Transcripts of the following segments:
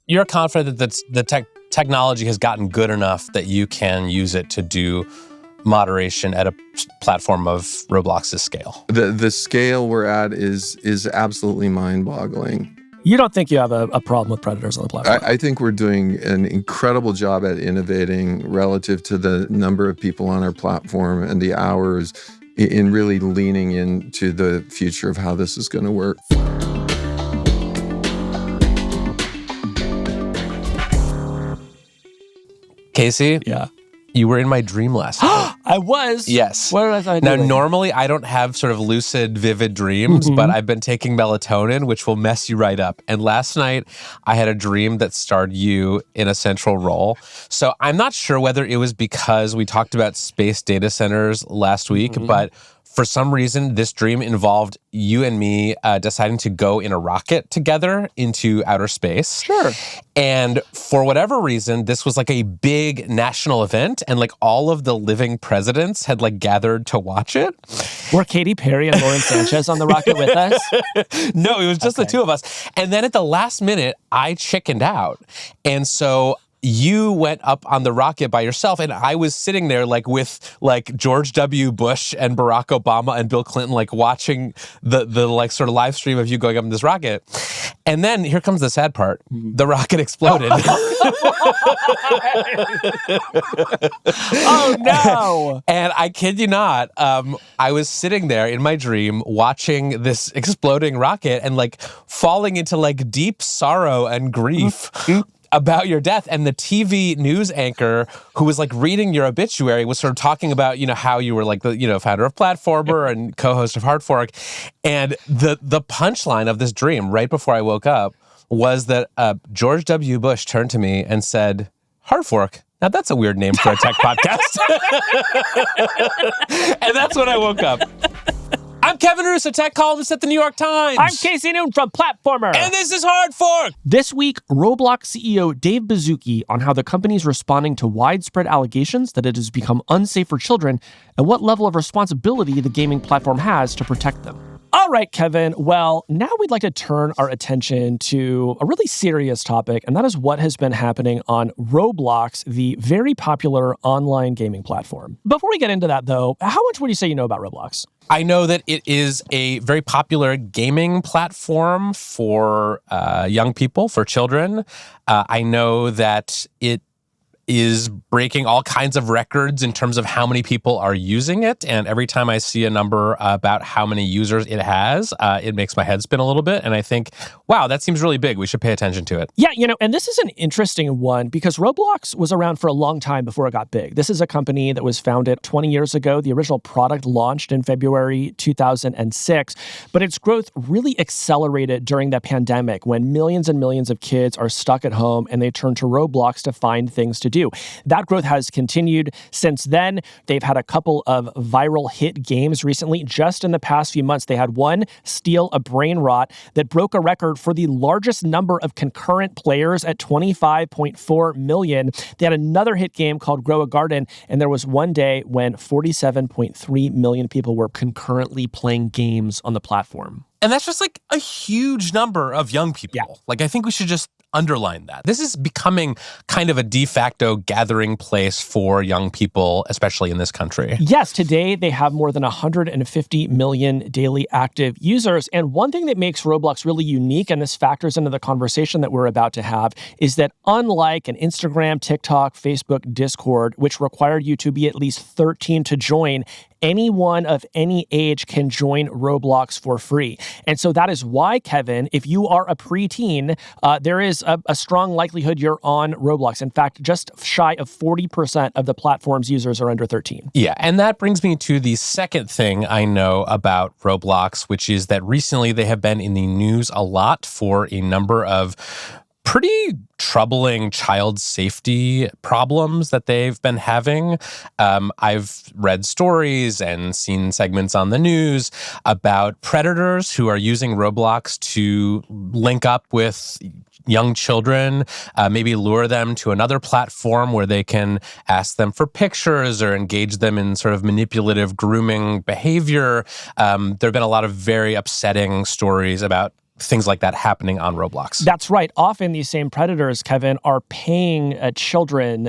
you're confident that the technology has gotten good enough that you can use it to do moderation at a platform of Roblox's scale. The scale we're at is absolutely mind-boggling. You don't think you have a problem with predators on the platform? I think we're doing an incredible job at innovating relative to the number of people on our platform and the hours in really leaning into the future of how this is going to work. Casey? Yeah. You were in my dream last night. I was? Yes. What was I Now, doing? normally I don't have sort of lucid, vivid dreams, but I've been taking melatonin, which will mess you right up. And last night I had a dream that starred you in a central role. So I'm not sure whether it was because we talked about space data centers last week, but for some reason, this dream involved you and me deciding to go in a rocket together into outer space. Sure. And for whatever reason, this was like a big national event, and like all of the living presidents had like gathered to watch it. Were Katy Perry and Lauren Sanchez on the rocket with us? No, it was just the two of us. And then at the last minute, I chickened out. And so you went up on the rocket by yourself, and I was sitting there like with like George W. Bush and Barack Obama and Bill Clinton, like watching the like sort of live stream of you going up in this rocket. And then here comes the sad part. The rocket exploded. Oh, no. And I kid you not, I was sitting there in my dream watching this exploding rocket and like falling into like deep sorrow and grief about your death. And the TV news anchor who was like reading your obituary was sort of talking about, how you were like the, founder of Platformer and co-host of Hard Fork. And the punchline of this dream right before I woke up was that George W. Bush turned to me and said, Hard Fork. Now that's a weird name for a tech podcast. And that's when I woke up. I'm Kevin Roose, a tech columnist at the New York Times. I'm Casey Noon from Platformer. And this is Hard Fork. This week, Roblox CEO Dave Baszucki on how the company is responding to widespread allegations that it has become unsafe for children and what level of responsibility the gaming platform has to protect them. All right, Kevin. Well, now we'd like to turn our attention to a really serious topic, and that is what has been happening on Roblox, the very popular online gaming platform. Before we get into that, though, how much would you say you know about Roblox? I know that it is a very popular gaming platform for young people, for children. I know that it is breaking all kinds of records in terms of how many people are using it. And every time I see a number about how many users it has, it makes my head spin a little bit. And I think, wow, that seems really big. We should pay attention to it. Yeah, and this is an interesting one because Roblox was around for a long time before it got big. This is a company that was founded 20 years ago. The original product launched in February 2006, but its growth really accelerated during the pandemic when millions and millions of kids are stuck at home and they turn to Roblox to find things to do. That growth has continued since then. They've had a couple of viral hit games recently. Just in the past few months, they had one, Steal a Brain Rot, that broke a record for the largest number of concurrent players at 25.4 million. They had another hit game called Grow a Garden, and there was one day when 47.3 million people were concurrently playing games on the platform. And that's just like a huge number of young people. Yeah. Like, I think we should just underline that. This is becoming kind of a de facto gathering place for young people, especially in this country. Yes, today they have more than 150 million daily active users. And one thing that makes Roblox really unique, and this factors into the conversation that we're about to have, is that unlike an Instagram, TikTok, Facebook, Discord, which required you to be at least 13 to join, anyone of any age can join Roblox for free. And so that is why, Kevin, if you are a preteen, there is a strong likelihood you're on Roblox. In fact, just shy of 40% of the platform's users are under 13. Yeah, and that brings me to the second thing I know about Roblox, which is that recently they have been in the news a lot for a number of pretty troubling child safety problems that they've been having. I've read stories and seen segments on the news about predators who are using Roblox to link up with young children, maybe lure them to another platform where they can ask them for pictures or engage them in sort of manipulative grooming behavior. There have been a lot of very upsetting stories about things like that happening on Roblox. That's right. Often these same predators, Kevin, are paying children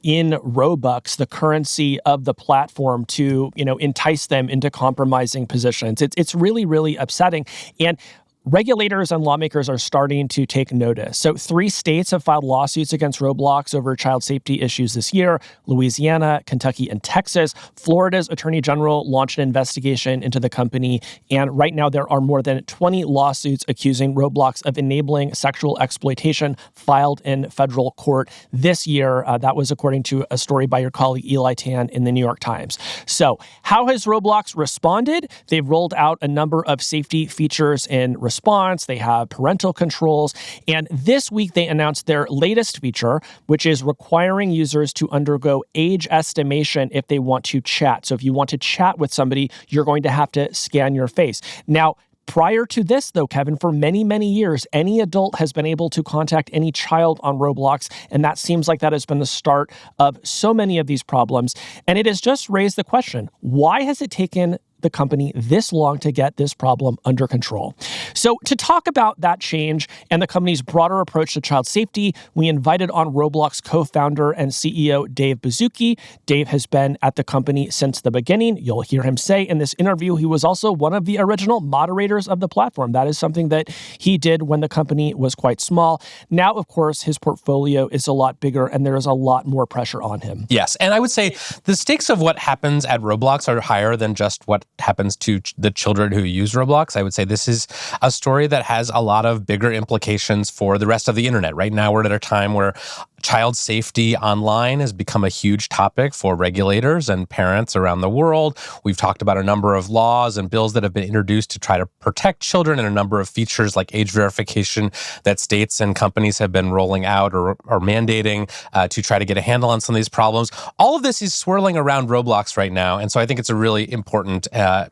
in Robux, the currency of the platform, to entice them into compromising positions. It's really, really upsetting. And regulators and lawmakers are starting to take notice. So 3 states have filed lawsuits against Roblox over child safety issues this year: Louisiana, Kentucky, and Texas. Florida's attorney general launched an investigation into the company. And right now there are more than 20 lawsuits accusing Roblox of enabling sexual exploitation filed in federal court this year. That was according to a story by your colleague Eli Tan in the New York Times. So how has Roblox responded? They've rolled out a number of safety features in response. They have parental controls. And this week, they announced their latest feature, which is requiring users to undergo age estimation if they want to chat. So if you want to chat with somebody, you're going to have to scan your face. Now, prior to this, though, Kevin, for many, many years, any adult has been able to contact any child on Roblox, and that seems like that has been the start of so many of these problems. And it has just raised the question, why has it taken the company this long to get this problem under control? So to talk about that change and the company's broader approach to child safety, we invited on Roblox co-founder and CEO Dave Baszucki. Dave has been at the company since the beginning. You'll hear him say in this interview he was also one of the original moderators of the platform. That is something that he did when the company was quite small. Now, of course, his portfolio is a lot bigger and there is a lot more pressure on him. Yes, and I would say the stakes of what happens at Roblox are higher than just what happens to the children who use Roblox. I would say this is a story that has a lot of bigger implications for the rest of the internet. Right now, we're at a time where child safety online has become a huge topic for regulators and parents around the world. We've talked about a number of laws and bills that have been introduced to try to protect children, and a number of features like age verification that states and companies have been rolling out or mandating to try to get a handle on some of these problems. All of this is swirling around Roblox right now, and so I think it's a really important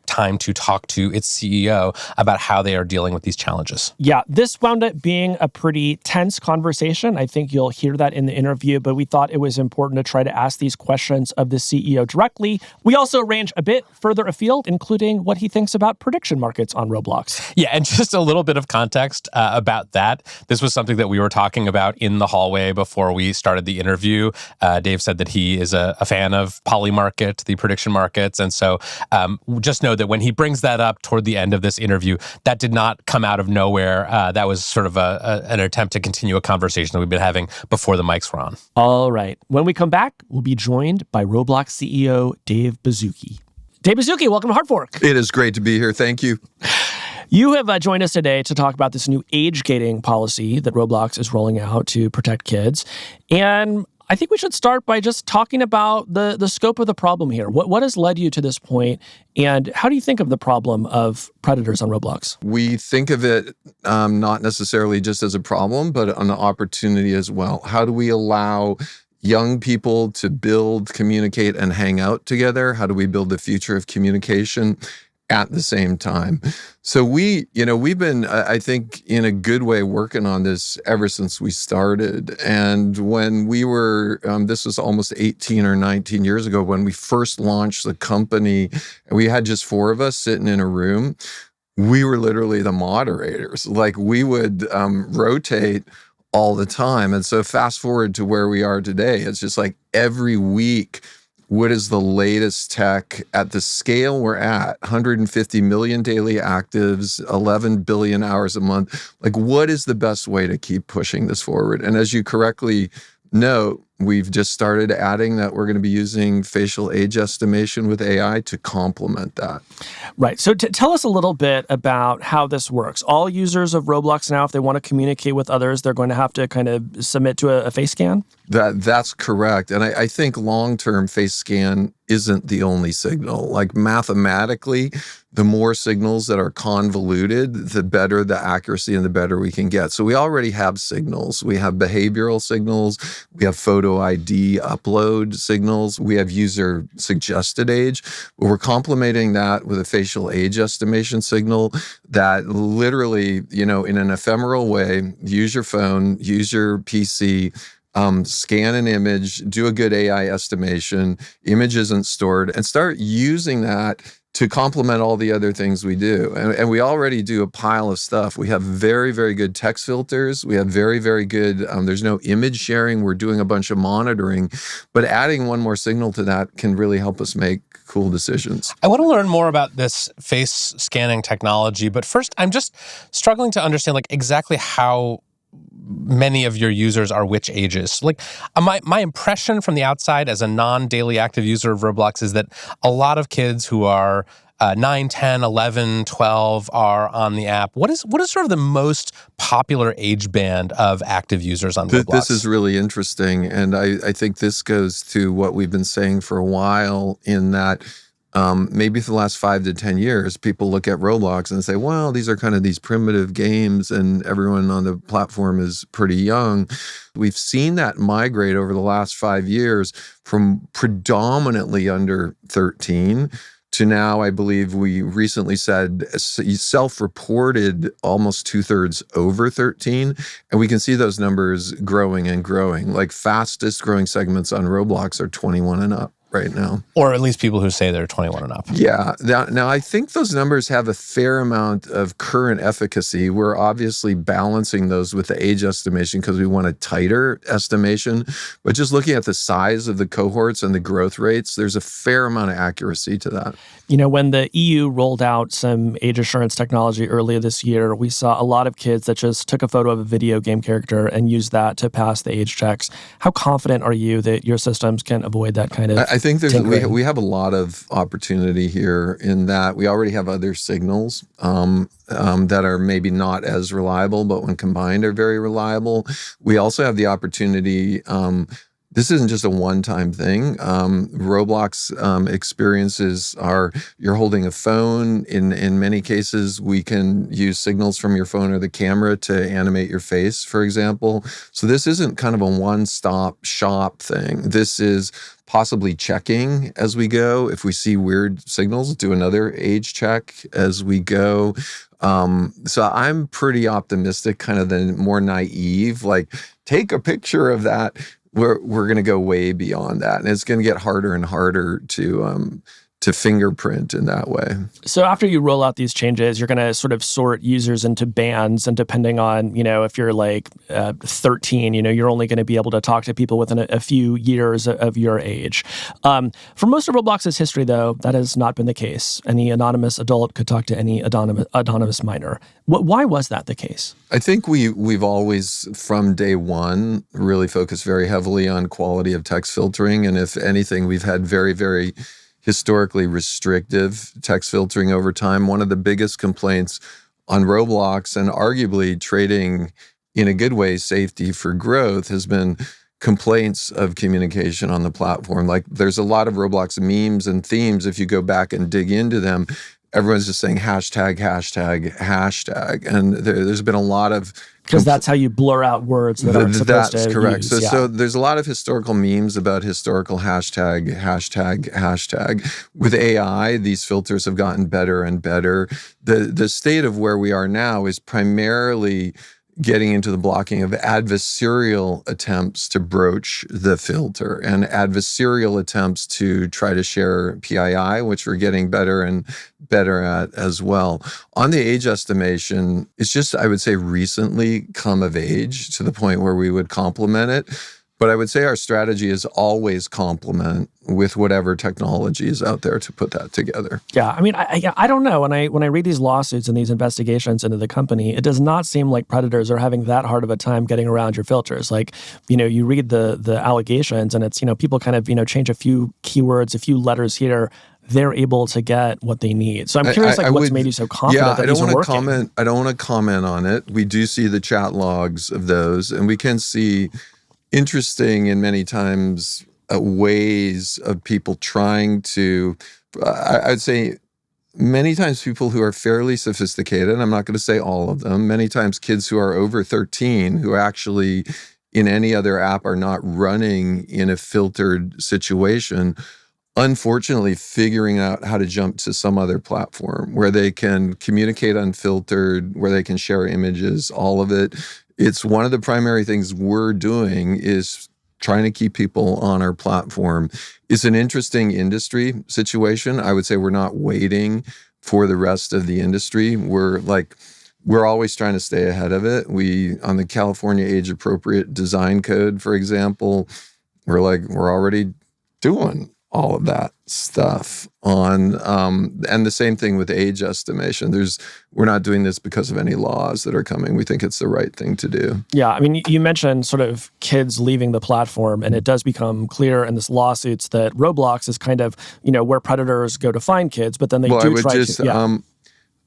time to talk to its CEO about how they are dealing with these challenges. Yeah, this wound up being a pretty tense conversation. I think you'll hear that in the interview, but we thought it was important to try to ask these questions of the CEO directly. We also range a bit further afield, including what he thinks about prediction markets on Roblox. Yeah, and just a little bit of context about that. This was something that we were talking about in the hallway before we started the interview. Dave said that he is a fan of Polymarket, the prediction markets, and so just know that when he brings that up toward the end of this interview, that did not come out of nowhere. That was sort of an attempt to continue a conversation that we've been having before the mics were on. All right. When we come back, we'll be joined by Roblox CEO Dave Baszucki. Dave Baszucki, welcome to Hard Fork. It is great to be here. Thank you. You have joined us today to talk about this new age gating policy that Roblox is rolling out to protect kids. And I think we should start by just talking about the scope of the problem here. What has led you to this point, and how do you think of the problem of predators on Roblox? We think of it not necessarily just as a problem, but an opportunity as well. How do we allow young people to build, communicate, and hang out together? How do we build the future of communication at the same time? So we've been, I think, in a good way working on this ever since we started. And when we were, this was almost 18 or 19 years ago, when we first launched the company, and we had just 4 of us sitting in a room, we were literally the moderators. Like, we would rotate all the time. And so fast forward to where we are today, it's just like every week, what is the latest tech at the scale we're at? 150 million daily actives, 11 billion hours a month. Like, what is the best way to keep pushing this forward? And as you correctly note, we've just started adding that we're going to be using facial age estimation with AI to complement that. Right. So tell us a little bit about how this works. All users of Roblox now, if they want to communicate with others, they're going to have to kind of submit to a face scan? That's correct. And I think long-term face scan isn't the only signal. Like, mathematically, the more signals that are convoluted, the better the accuracy and the better we can get. So we already have signals. We have behavioral signals. We have photo ID upload signals. We have user suggested age. But we're complementing that with a facial age estimation signal that literally, in an ephemeral way, use your phone, use your PC, scan an image, do a good AI estimation, image isn't stored, and start using that to complement all the other things we do. And we already do a pile of stuff. We have very, very good text filters. We have very, very good, there's no image sharing. We're doing a bunch of monitoring. But adding one more signal to that can really help us make cool decisions. I want to learn more about this face scanning technology. But first, I'm just struggling to understand exactly how many of your users are which ages. My impression from the outside as a non-daily active user of Roblox is that a lot of kids who are 9, 10, 11, 12 are on the app. What is sort of the most popular age band of active users on Roblox? This is really interesting. And I think this goes to what we've been saying for a while, in that maybe for the last 5 to 10 years, people look at Roblox and say, well, these are kind of these primitive games and everyone on the platform is pretty young. We've seen that migrate over the last 5 years from predominantly under 13 to now, I believe we recently said self-reported almost 2/3 over 13. And we can see those numbers growing and growing. Fastest growing segments on Roblox are 21 and up right now. Or at least people who say they're 21 and up. Yeah. Now, I think those numbers have a fair amount of current efficacy. We're obviously balancing those with the age estimation because we want a tighter estimation. But just looking at the size of the cohorts and the growth rates, there's a fair amount of accuracy to that. When the EU rolled out some age assurance technology earlier this year, we saw a lot of kids that just took a photo of a video game character and used that to pass the age checks. How confident are you that your systems can avoid that kind of I think we have a lot of opportunity here in that we already have other signals that are maybe not as reliable, but when combined are very reliable. We also have the opportunity. This isn't just a one-time thing. Roblox experiences are, you're holding a phone. In many cases, we can use signals from your phone or the camera to animate your face, for example. So this isn't kind of a one-stop shop thing. This is possibly checking as we go. If we see weird signals, do another age check as we go. So I'm pretty optimistic, kind of the more naive, take a picture of that. We're going to go way beyond that, and it's going to get harder and harder to fingerprint in that way. So after you roll out these changes, you're going to sort of sort users into bands, and depending on, if you're 13, you're only going to be able to talk to people within a few years of your age. For most of Roblox's history, though, that has not been the case. Any anonymous adult could talk to any anonymous minor. Why was that the case? I think we've always, from day one, really focused very heavily on quality of text filtering. And if anything, we've had very, very historically restrictive text filtering over time. One of the biggest complaints on Roblox, and arguably trading in a good way safety for growth, has been complaints of communication on the platform. There's a lot of Roblox memes and themes. If you go back and dig into them, everyone's just saying hashtag, hashtag, hashtag. And there's been a lot of... Because that's how you blur out words that aren't supposed to That's correct. use. So there's a lot of historical memes about historical hashtag, hashtag, hashtag. With AI, these filters have gotten better and better. The state of where we are now is primarily getting into the blocking of adversarial attempts to broach the filter and adversarial attempts to try to share PII, which we're getting better and better at as well. On the age estimation, it's just, I would say, recently come of age to the point where we would complement it. But I would say our strategy is always complement with whatever technology is out there to put that together. Yeah, I mean, I don't know. When I read these lawsuits and these investigations into the company, it does not seem like predators are having that hard of a time getting around your filters. You read the allegations, and it's, people kind of, change a few keywords, a few letters here. They're able to get what they need. So I'm curious, what's made you so confident that these are working? I don't want to comment on it. We do see the chat logs of those, and we can see interesting and many times ways of people trying to, I'd say many times people who are fairly sophisticated, I'm not going to say all of them, many times kids who are over 13 who actually in any other app are not running in a filtered situation, unfortunately figuring out how to jump to some other platform where they can communicate unfiltered, where they can share images, all of it. It's one of the primary things we're doing is trying to keep people on our platform is an interesting industry situation. I would say we're not waiting for the rest of the industry. We're always trying to stay ahead of it. On the California Age Appropriate Design Code, for example, we're already doing all of that stuff on, and the same thing with age estimation. We're not doing this because of any laws that are coming. We think it's the right thing to do. Yeah, I mean, you mentioned sort of kids leaving the platform, and it does become clear in this lawsuits that Roblox is kind of, where predators go to find kids, but then they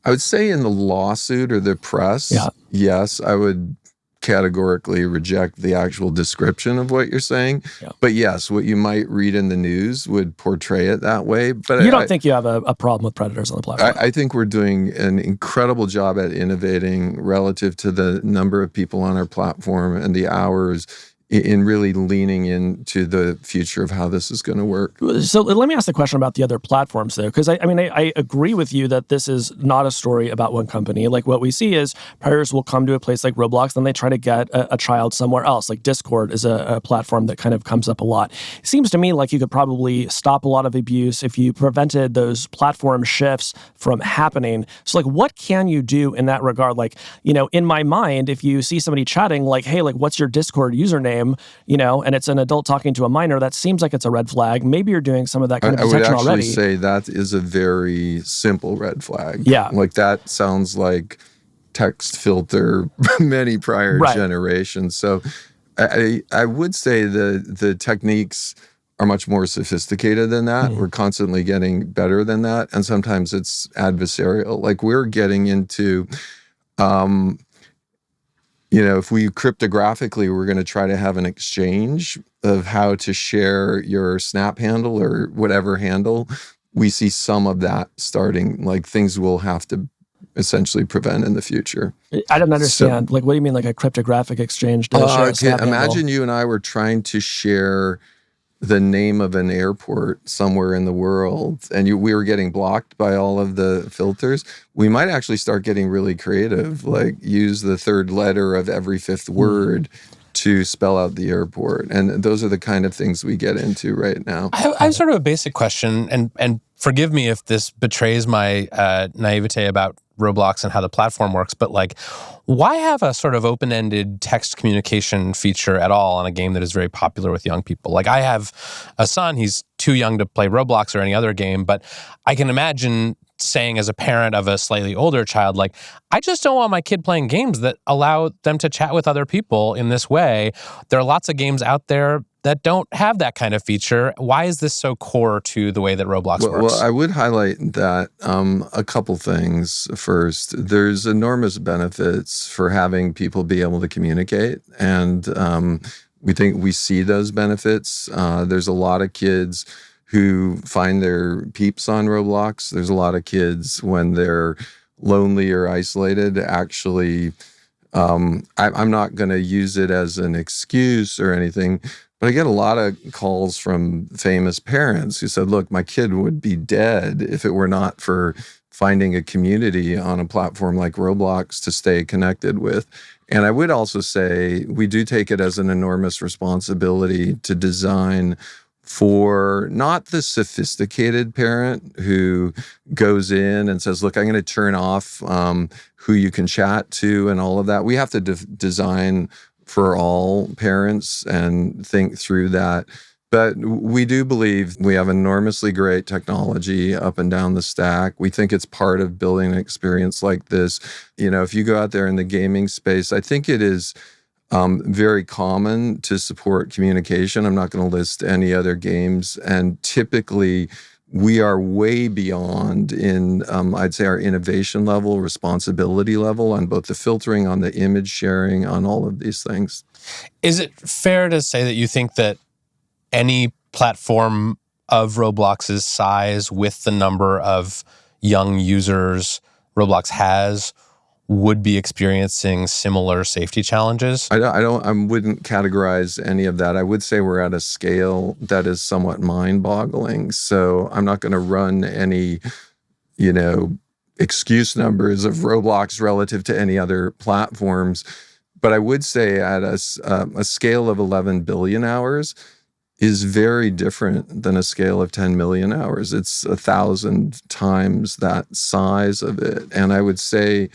I would say in the lawsuit or the press, yes, I would categorically reject the actual description of what you're saying. Yeah. But yes, what you might read in the news would portray it that way. But you don't think you have a problem with predators on the platform? I think we're doing an incredible job at innovating relative to the number of people on our platform and the hours in really leaning into the future of how this is going to work. So let me ask the question about the other platforms, though, because I agree with you that this is not a story about one company. Like what we see is predators will come to a place like Roblox, then they try to get a child somewhere else. Like Discord is a platform that kind of comes up a lot. It seems to me like you could probably stop a lot of abuse if you prevented those platform shifts from happening. So like what can you do in that regard? Like, in my mind, if you see somebody chatting like, hey, like what's your Discord username? And it's an adult talking to a minor, that seems like it's a red flag. Maybe you're doing some of that kind of detection already. I would actually say that is a very simple red flag. Yeah. Like that sounds like text filter many prior generations. So I would say the techniques are much more sophisticated than that. Mm-hmm. We're constantly getting better than that. And sometimes it's adversarial. Like we're getting into... if we cryptographically, we're going to try to have an exchange of how to share your Snap handle or whatever handle. We see some of that starting, like things we'll have to essentially prevent in the future. I don't understand. What do you mean, like a cryptographic exchange to share a Snap handle? Imagine you and I were trying to share the name of an airport somewhere in the world, and we were getting blocked by all of the filters. We might actually start getting really creative, like use the third letter of every fifth word to spell out the airport. And those are the kind of things we get into right now. I have sort of a basic question, and forgive me if this betrays my naivete about Roblox and how the platform works, but like, why have a sort of open-ended text communication feature at all on a game that is very popular with young people? Like, I have a son, he's too young to play Roblox or any other game, but I can imagine saying as a parent of a slightly older child, like, I just don't want my kid playing games that allow them to chat with other people in this way. There are lots of games out there that don't have that kind of feature. Why is this so core to the way that Roblox works? Well, I would highlight that a couple things. First, there's enormous benefits for having people be able to communicate, and we think we see those benefits. There's a lot of kids who find their peeps on Roblox. There's a lot of kids when they're lonely or isolated, actually, I'm not going to use it as an excuse or anything, but I get a lot of calls from famous parents who said, look, my kid would be dead if it were not for finding a community on a platform like Roblox to stay connected with. And I would also say we do take it as an enormous responsibility to design for not the sophisticated parent who goes in and says, look, I'm going to turn off who you can chat to and all of that. We have to design for all parents and think through that. But we do believe we have enormously great technology up and down the stack. We think it's part of building an experience like this. If you go out there in the gaming space, I think it is very common to support communication. I'm not going to list any other games. And typically, we are way beyond in, I'd say, our innovation level, responsibility level on both the filtering, on the image sharing, on all of these things. Is it fair to say that you think that any platform of Roblox's size with the number of young users Roblox has would be experiencing similar safety challenges? I wouldn't categorize any of that. I would say we're at a scale that is somewhat mind-boggling. So I'm not going to run any, excuse numbers of Roblox relative to any other platforms. But I would say at a scale of 11 billion hours is very different than a scale of 10 million hours. It's 1,000 times that size of it. And I would say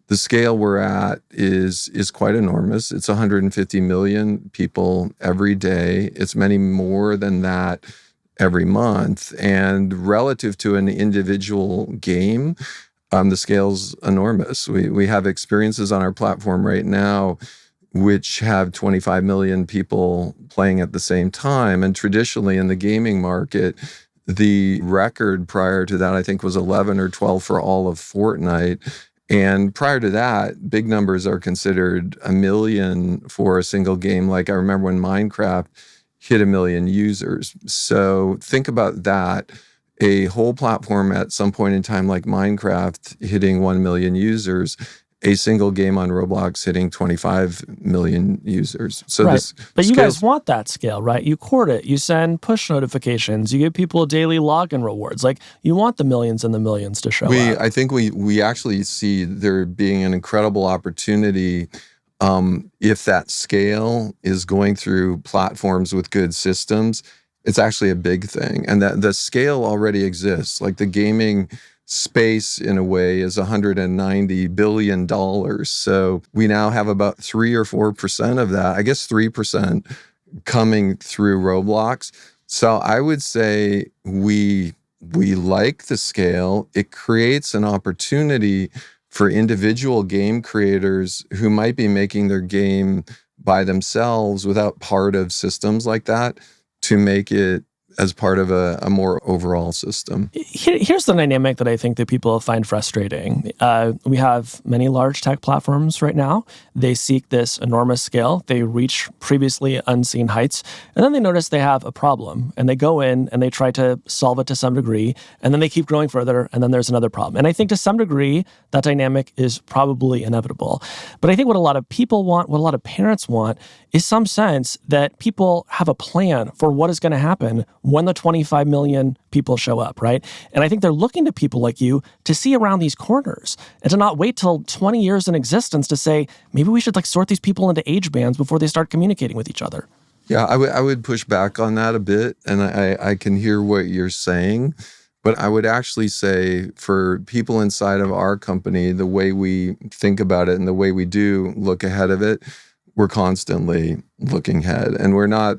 the scale we're at is quite enormous. It's 150 million people every day. It's many more than that every month. And relative to an individual game, the scale's enormous. We have experiences on our platform right now which have 25 million people playing at the same time. And traditionally in the gaming market, the record prior to that, I think, was 11 or 12 for all of Fortnite. And prior to that, big numbers are considered 1 million for a single game. Like I remember when Minecraft hit 1 million users. So think about that. A whole platform at some point in time like Minecraft hitting 1 million users, a single game on Roblox hitting 25 million users. So right. But you guys want that scale, right? You court it. You send push notifications. You give people daily login rewards. Like you want the millions and the millions to show up. I think we actually see there being an incredible opportunity if that scale is going through platforms with good systems. It's actually a big thing. And that the scale already exists. Like the gaming space in a way is $190 billion. So we now have about 3 or 4% of that, I guess 3% coming through Roblox. So I would say we like the scale. It creates an opportunity for individual game creators who might be making their game by themselves without part of systems like that to make it as part of a more overall system. Here's the dynamic that I think that people find frustrating. We have many large tech platforms right now. They seek this enormous scale. They reach previously unseen heights, and then they notice they have a problem, and they go in and they try to solve it to some degree, and then they keep growing further, and then there's another problem. And I think to some degree, that dynamic is probably inevitable. But I think what a lot of people want, what a lot of parents want, is some sense that people have a plan for what is going to happen when the 25 million people show up, right? And I think they're looking to people like you to see around these corners and to not wait till 20 years in existence to say, maybe we should sort these people into age bands before they start communicating with each other. Yeah, I would push back on that a bit, and I can hear what you're saying. But I would actually say for people inside of our company, the way we think about it and the way we do look ahead of it, we're constantly looking ahead. And we're not,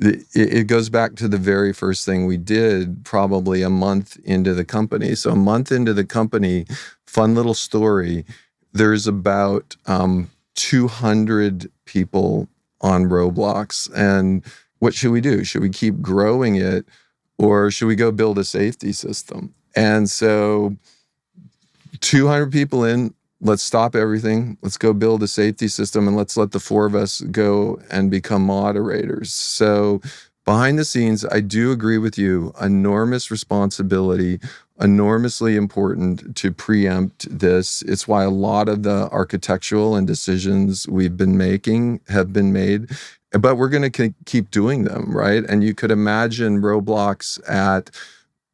it goes back to the very first thing we did probably a month into the company. So a month into the company, fun little story, there's about 200 people on Roblox. And what should we do? Should we keep growing it? Or should we go build a safety system? And so 200 people in, let's stop everything. Let's go build a safety system and let's let the 4 of us go and become moderators. So behind the scenes, I do agree with you, enormous responsibility, enormously important to preempt this. It's why a lot of the architectural and decisions we've been making have been made. But we're going to keep doing them, right? And you could imagine Roblox at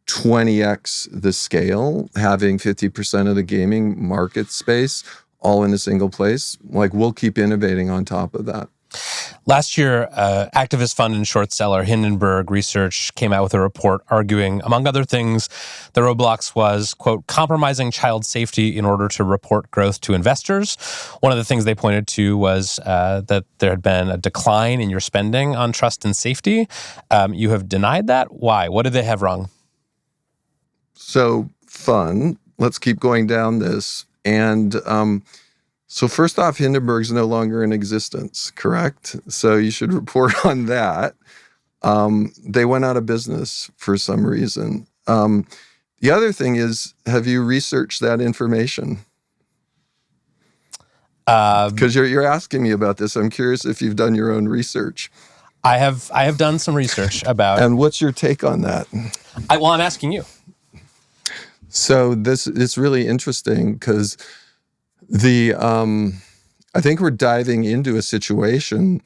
20x the scale, having 50% of the gaming market space all in a single place. We'll keep innovating on top of that. Last year, activist fund and short seller Hindenburg Research came out with a report arguing, among other things, that Roblox was, quote, compromising child safety in order to report growth to investors. One of the things they pointed to was that there had been a decline in your spending on trust and safety. You have denied that. Why? What did they have wrong? So fun. Let's keep going down this. And so first off, Hindenburg's no longer in existence, correct? So you should report on that. They went out of business for some reason. The other thing is, have you researched that information? Because you're asking me about this. I'm curious if you've done your own research. I have done some research about. And what's your take on that? I'm asking you. So it's really interesting because I think we're diving into a situation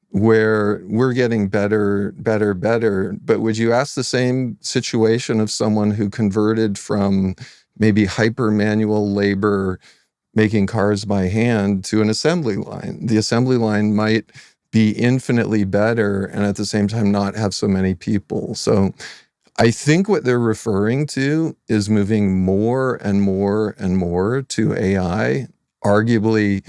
where we're getting better. But would you ask the same situation of someone who converted from maybe hyper manual labor making cars by hand to an assembly line. The assembly line might be infinitely better and at the same time not have so many people. So I think what they're referring to is moving more and more and more to AI. Arguably,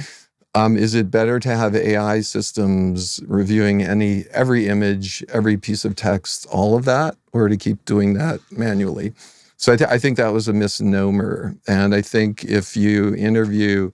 is it better to have AI systems reviewing every image, every piece of text, all of that, or to keep doing that manually? So I think that was a misnomer. And I think if you interview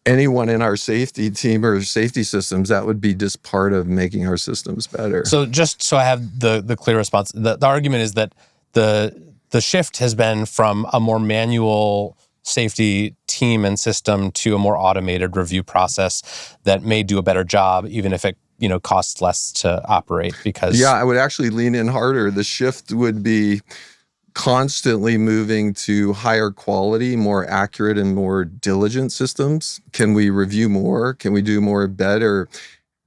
anyone in our safety team or safety systems, that would be just part of making our systems better. So just so I have the clear response, the argument is that the shift has been from a more manual safety team and system to a more automated review process that may do a better job, even if it costs less to operate. Because I would actually lean in harder. The shift would be constantly moving to higher quality, more accurate, and more diligent systems. Can we review more? Can we do more better?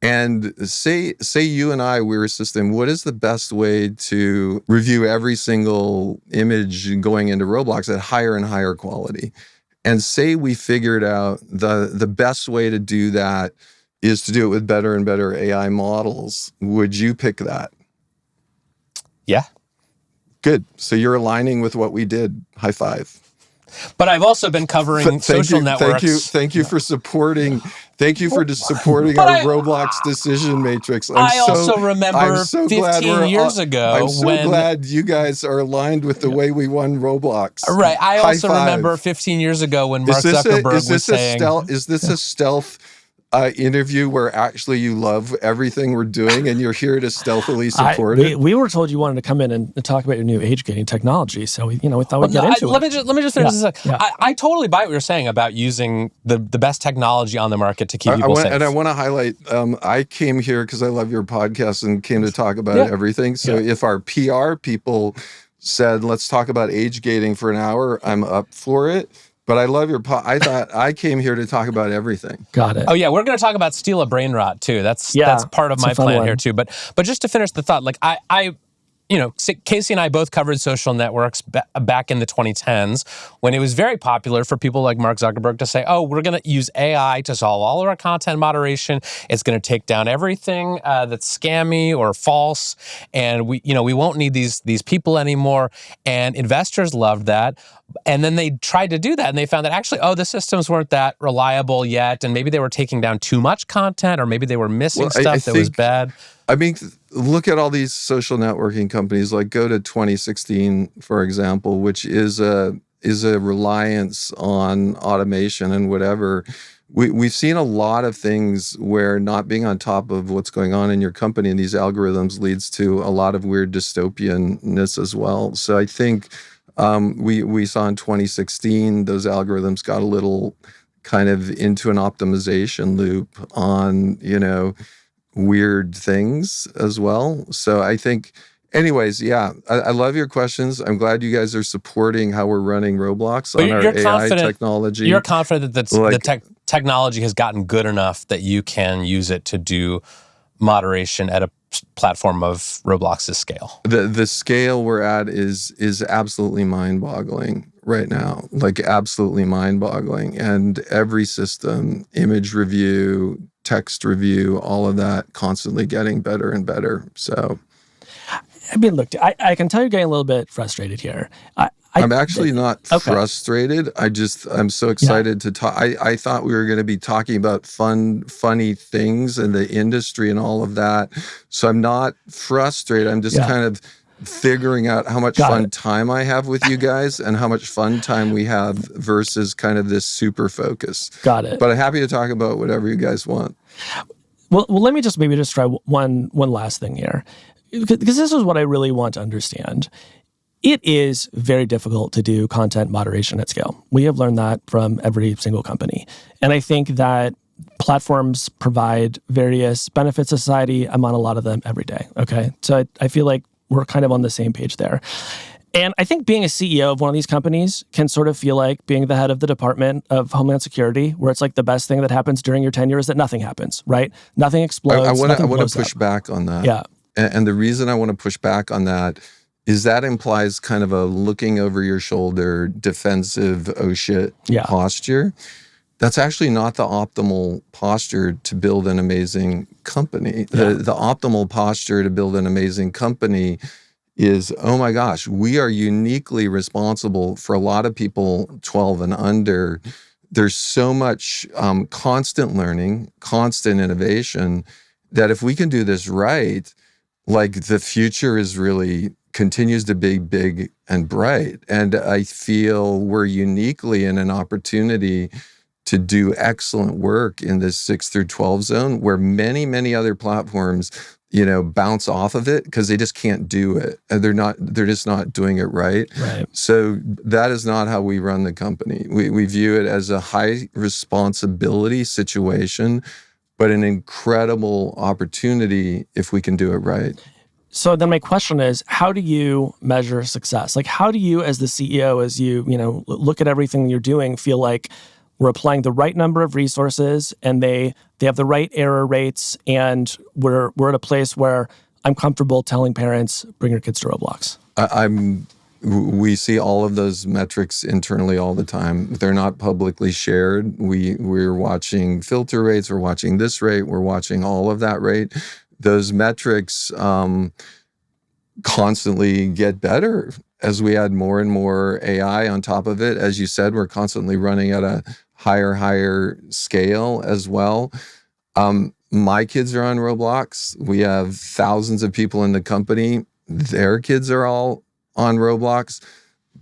And say you and I, we're a system, what is the best way to review every single image going into Roblox at higher and higher quality? And say we figured out the best way to do that is to do it with better and better AI models. Would you pick that? Yeah. Good. So you're aligning with what we did. High five. But I've also been covering social networks. Thank you for supporting. Thank you for supporting our Roblox decision matrix. I also remember 15 years ago. I'm so glad you guys are aligned with the way we won Roblox. Right. I also remember 15 years ago when Mark Zuckerberg was saying, "Is this a stealth interview where actually you love everything we're doing and you're here to stealthily support it?" We were told you wanted to come in and talk about your new age gating technology, so we thought we'd get into it. Let me just finish this. I totally buy what you're saying about using the best technology on the market to keep people safe. And I want to highlight, I came here because I love your podcast and came to talk about everything. So if our PR people said, let's talk about age gating for an hour, I'm up for it. But I love your I thought I came here to talk about everything. Got it. Oh yeah, we're going to talk about steal a brain rot too. That's part of my plan here too. But just to finish the thought, like Casey and I both covered social networks back in the 2010s when it was very popular for people like Mark Zuckerberg to say, "Oh, we're going to use AI to solve all of our content moderation. It's going to take down everything that's scammy or false, and we won't need these people anymore." And investors loved that. And then they tried to do that, and they found that actually, the systems weren't that reliable yet, and maybe they were taking down too much content, or maybe they were missing stuff that was bad. I mean, look at all these social networking companies. Like, go to 2016, for example, which is a reliance on automation and whatever. We've seen a lot of things where not being on top of what's going on in your company and these algorithms leads to a lot of weird dystopianness as well. So I think we saw in 2016 those algorithms got a little kind of into an optimization loop on weird things as well. So I think, anyways, I love your questions. I'm glad you guys are supporting how we're running Roblox on our AI technology. You're confident that the technology has gotten good enough that you can use it to do moderation at a platform of Roblox's scale. The scale we're at is absolutely mind-boggling right now, like absolutely mind-boggling. And every system, image review, text review, all of that constantly getting better and better. So, I mean, look, I can tell you're getting a little bit frustrated here. I'm actually not frustrated. I'm so excited to talk. I thought we were going to be talking about funny things in the industry and all of that. So I'm not frustrated. I'm just kind of figuring out how much fun time I have with you guys and how much fun time we have versus kind of this super focus. Got it. But I'm happy to talk about whatever you guys want. Well, let me just try one last thing here, because this is what I really want to understand. It is very difficult to do content moderation at scale. We have learned that from every single company. And I think that platforms provide various benefits to society. I'm on a lot of them every day, okay? So I feel like we're kind of on the same page there. And I think being a CEO of one of these companies can sort of feel like being the head of the Department of Homeland Security, where it's like the best thing that happens during your tenure is that nothing happens, right? Nothing explodes. I want to push back on that. Yeah. And the reason I want to push back on that is that implies kind of a looking over your shoulder, defensive, oh shit posture. that's actually not the optimal posture to build an amazing company. The optimal posture to build an amazing company is, oh my gosh, we are uniquely responsible for a lot of people 12 and under. There's so much constant learning, constant innovation, that if we can do this right, like the future is really continues to be big and bright. And I feel we're uniquely in an opportunity to do excellent work in this 6 through 12 zone, where many, many other platforms, bounce off of it because they just can't do it. And they're just not doing it right. Right. So that is not how we run the company. We view it as a high responsibility situation, but an incredible opportunity if we can do it right. So then my question is, how do you measure success? Like, how do you, as the CEO, as you look at everything you're doing, feel like we're applying the right number of resources and they have the right error rates, and we're at a place where I'm comfortable telling parents, bring your kids to Roblox? We see all of those metrics internally all the time. They're not publicly shared. We're watching filter rates. We're watching this rate. We're watching all of that rate. Those metrics constantly get better as we add more and more AI on top of it. As you said, we're constantly running at a higher scale as well. My kids are on Roblox. We have thousands of people in the company. Their kids are all on Roblox.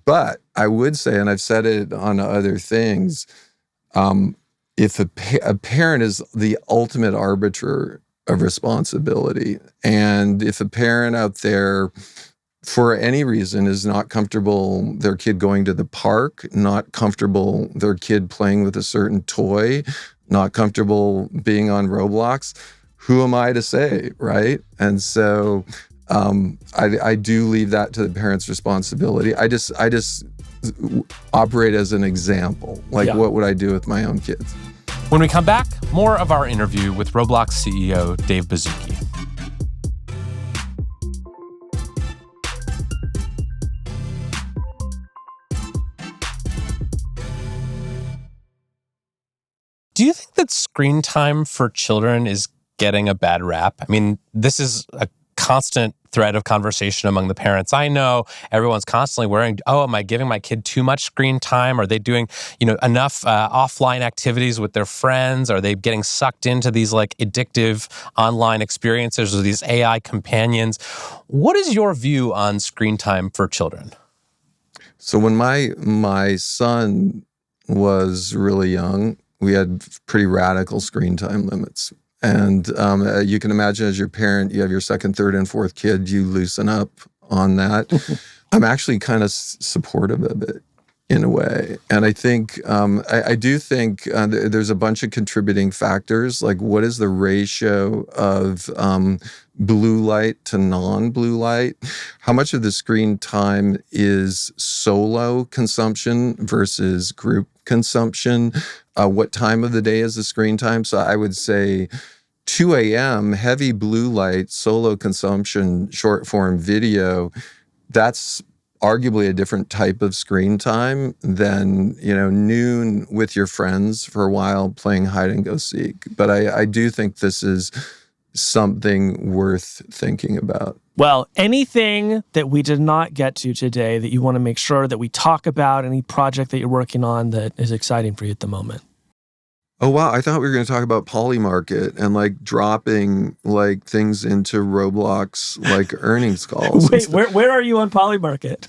But I would say, and I've said it on other things, if a parent is the ultimate arbiter of responsibility, and if a parent out there for any reason is not comfortable their kid going to the park, not comfortable their kid playing with a certain toy, not comfortable being on Roblox, who am I to say, right? And so I do leave that to the parent's responsibility. I just operate as an example. What would I do with my own kids? When we come back, more of our interview with Roblox CEO Dave Baszucki. Do you think that screen time for children is getting a bad rap? I mean, this is a constant thread of conversation among the parents I know. Everyone's constantly worrying, am I giving my kid too much screen time? Are they doing, enough offline activities with their friends? Are they getting sucked into these addictive online experiences or these AI companions? What is your view on screen time for children? So when my son was really young, we had pretty radical screen time limits. And you can imagine as your parent, you have your second, third, and fourth kid, you loosen up on that. I'm actually kind of supportive of it in a way. And I think, I do think there's a bunch of contributing factors, like what is the ratio of blue light to non-blue light? How much of the screen time is solo consumption versus group consumption? What time of the day is the screen time? So I would say 2 a.m., heavy blue light, solo consumption, short form video, that's arguably a different type of screen time than, noon with your friends for a while playing hide and go seek. But I do think this is something worth thinking about. Well, anything that we did not get to today that you want to make sure that we talk about, any project that you're working on that is exciting for you at the moment? Oh, wow. I thought we were going to talk about Polymarket and dropping things into Roblox earnings calls. Wait, where are you on Polymarket?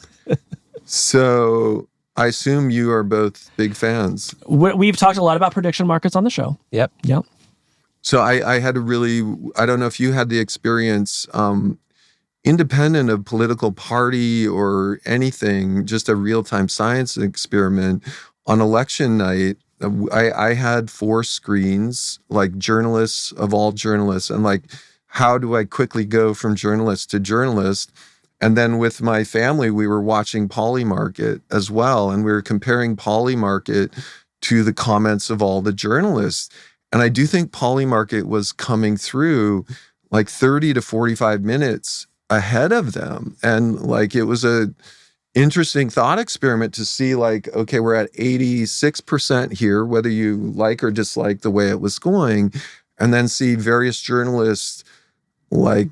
So I assume you are both big fans. We've talked a lot about prediction markets on the show. Yep. So I had I don't know if you had the experience, independent of political party or anything, just a real-time science experiment. On election night, I had 4 screens, journalists of all journalists, and how do I quickly go from journalist to journalist? And then with my family, we were watching Polymarket as well, and we were comparing Polymarket to the comments of all the journalists. And I do think Polymarket was coming through 30 to 45 minutes ahead of them. And it was interesting thought experiment to see like, okay, we're at 86% here, whether you like or dislike the way it was going, and then see various journalists like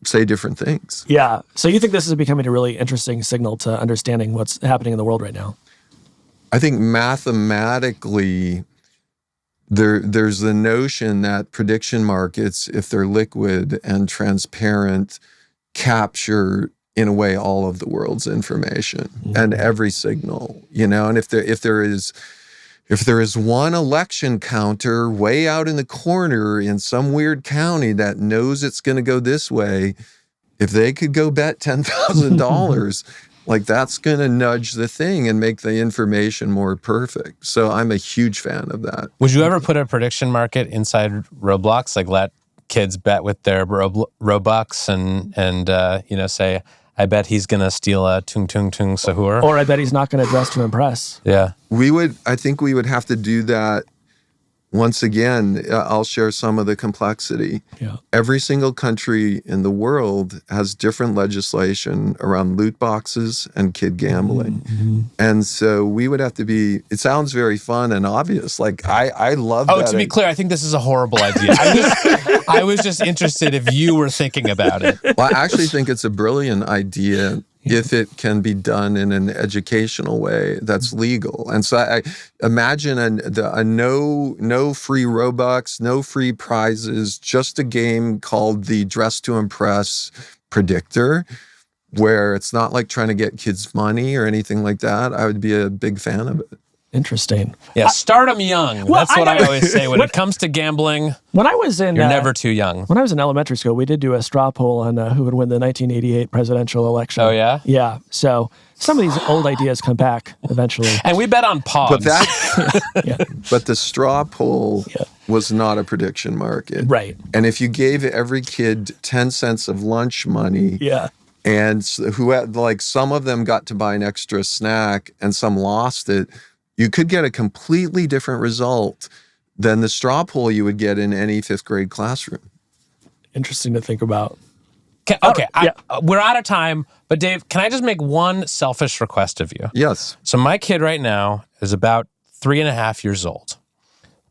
say different things. Yeah. So you think this is becoming a really interesting signal to understanding what's happening in the world right now? I think mathematically, there's the notion that prediction markets, if they're liquid and transparent, capture in a way all of the world's information and every signal, and if there is one election counter way out in the corner in some weird county that knows it's going to go this way, if they could go bet $10,000, like that's going to nudge the thing and make the information more perfect. So I'm a huge fan of that. Would you ever put a prediction market inside Roblox, like let kids bet with their Robux and say, I bet he's going to steal a tung tung tung sahur. Or I bet he's not going to dress to impress. Yeah. I think we would have to do that. Once again, I'll share some of the complexity. Yeah. Every single country in the world has different legislation around loot boxes and kid gambling. Mm-hmm. And so we would have to be, it sounds very fun and obvious. Like I love that. Oh, to be clear, I think this is a horrible idea. I was just interested if you were thinking about it. Well, I actually think it's a brilliant idea if it can be done in an educational way that's legal. And so I imagine a no free Robux, no free prizes, just a game called the Dress to Impress Predictor, where it's not like trying to get kids money or anything like that. I would be a big fan of it. Interesting. Yeah, start them young. That's what I always say. When it comes to gambling, when I was in, you're never too young. When I was in elementary school, we did do a straw poll on who would win the 1988 presidential election. Oh, yeah? Yeah. So some of these old ideas come back eventually. And we bet on Pogs. But the straw poll was not a prediction market. Right. And if you gave every kid 10 cents of lunch money, and who had, like, some of them got to buy an extra snack and some lost it, you could get a completely different result than the straw poll you would get in any fifth grade classroom. Interesting to think about. Okay, we're out of time, but Dave, can I just make one selfish request of you? Yes. So my kid right now is about 3.5 years old.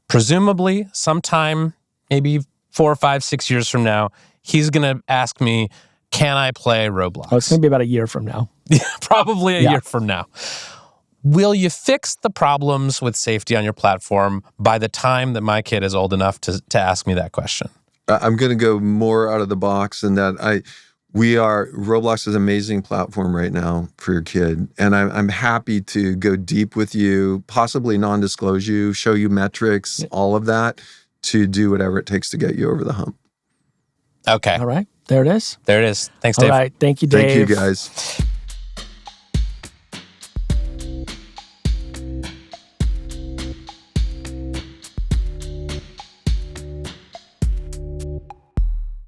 Presumably, sometime, maybe 4, 5, 6 years from now, he's going to ask me, can I play Roblox? Oh, it's going to be about a year from now. Probably a year from now. Will you fix the problems with safety on your platform by the time that my kid is old enough to ask me that question? I'm going to go more out of the box in that Roblox is an amazing platform right now for your kid. And I'm happy to go deep with you, possibly non-disclose you, show you metrics, all of that, to do whatever it takes to get you over the hump. Okay. All right. There it is. There it is. Thanks, Dave. All right. Thank you, Dave. Thank you, guys.